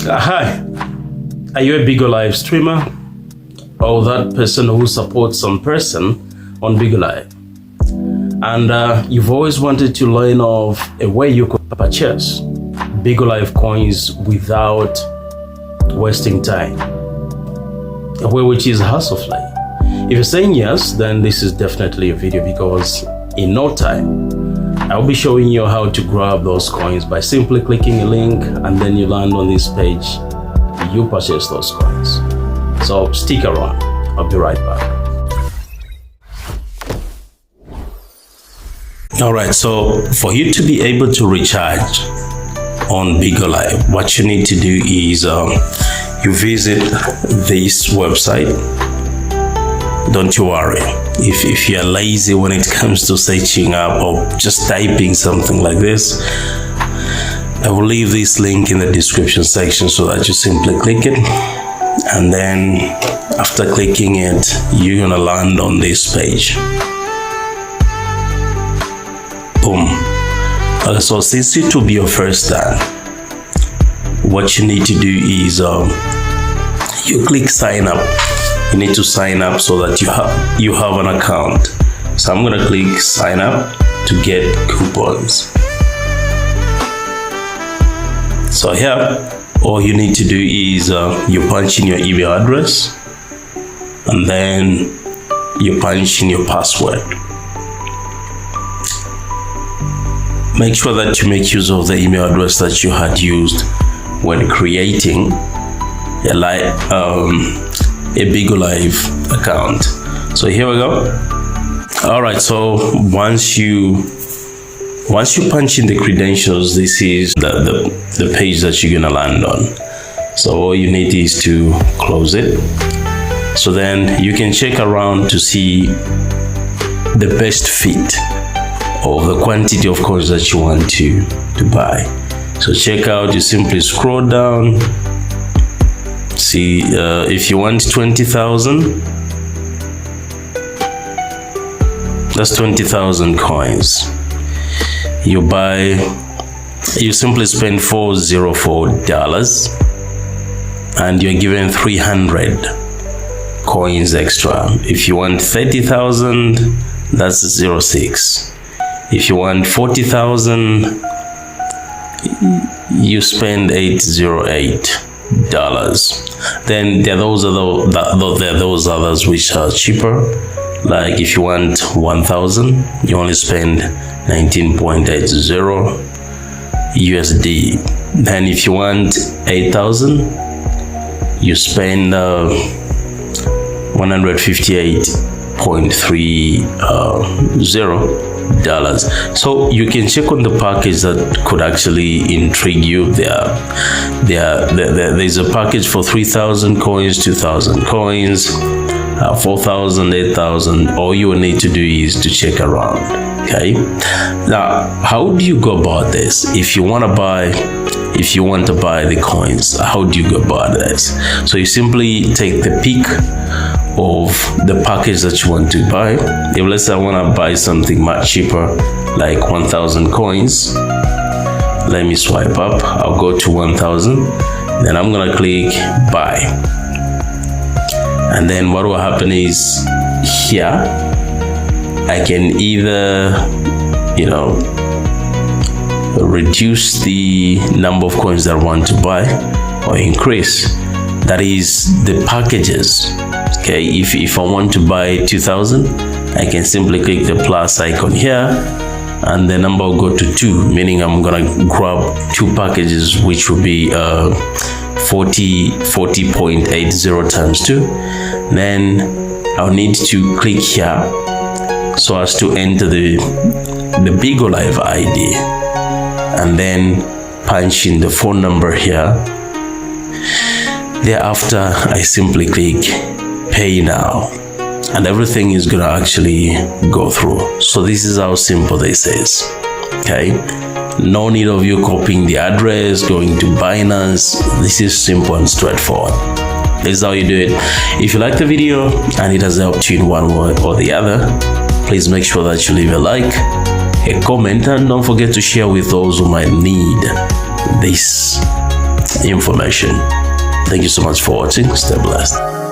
Hi, are you a Bigo Live streamer or that person who supports some person on Bigo Live? And you've always wanted to learn of a way you could purchase Bigo Live coins without wasting time, a way which is hassle-free. If you're saying yes, then this is definitely a video, because in no time I'll be showing you how to grab those coins by simply clicking a link, and then you land on this page, you purchase those coins. So stick around, I'll be right back. Alright, so for you to be able to recharge on Bigo Live, what you need to do is you visit this website. Don't you worry if you're lazy when it comes to searching up or just typing something like this. I will leave this link in the description section so that you simply click it, and then after clicking it, you're gonna land on this page. Boom. So since it will be your first time, what you need to do is you click sign up. You need to sign up so that you have an account. So I'm gonna click sign up to get coupons. So here, all you need to do is you punch in your email address, and then you punch in your password. Make sure that you make use of the email address that you had used when creating a Bigo Live account. So here we go. All right, so once you punch in the credentials, this is the page that you're gonna land on. So all you need is to close it. So then you can check around to see the best fit of the quantity of coins that you want to buy. So check out, you simply scroll down. See, if you want 20,000, that's 20,000 coins. You simply spend $404 and you're given 300 coins extra. If you want 30,000, that's 06. If you want 40,000, you spend $808. Then there are those others which are cheaper. Like if you want 1,000, you only spend 19.80 USD. Then if you want 8,000, you spend 158.30 dollars. So you can check on the package that could actually intrigue you. There's a package for 3,000 coins, 2,000 coins, 4,000, 8,000. All you will need to do is to check around. Okay, now how do you go about this? If you want to buy the coins, how do you go about this? So you simply take the pick of the package that you want to buy. If let's say I want to buy something much cheaper, like 1,000 coins, let me swipe up. I'll go to 1,000, then I'm gonna click buy, and then what will happen is here I can either reduce the number of coins that I want to buy or increase. That is the packages. Okay, if I want to buy 2,000, I can simply click the plus icon here, and the number will go to 2, meaning I'm gonna grab 2 packages, which will be 40.80 times 2. Then I'll need to click here so as to enter the Bigo Live ID, and then punch in the phone number here. Thereafter, I simply click pay now, and everything is gonna actually go through. So this is how simple this is. Okay, no need of you copying the address, going to Binance. This is simple and straightforward. This is how you do it. If you like the video and it has helped you in one way or the other, please make sure that you leave a like, a comment, and don't forget to share with those who might need this information. Thank you so much for watching. Stay blessed.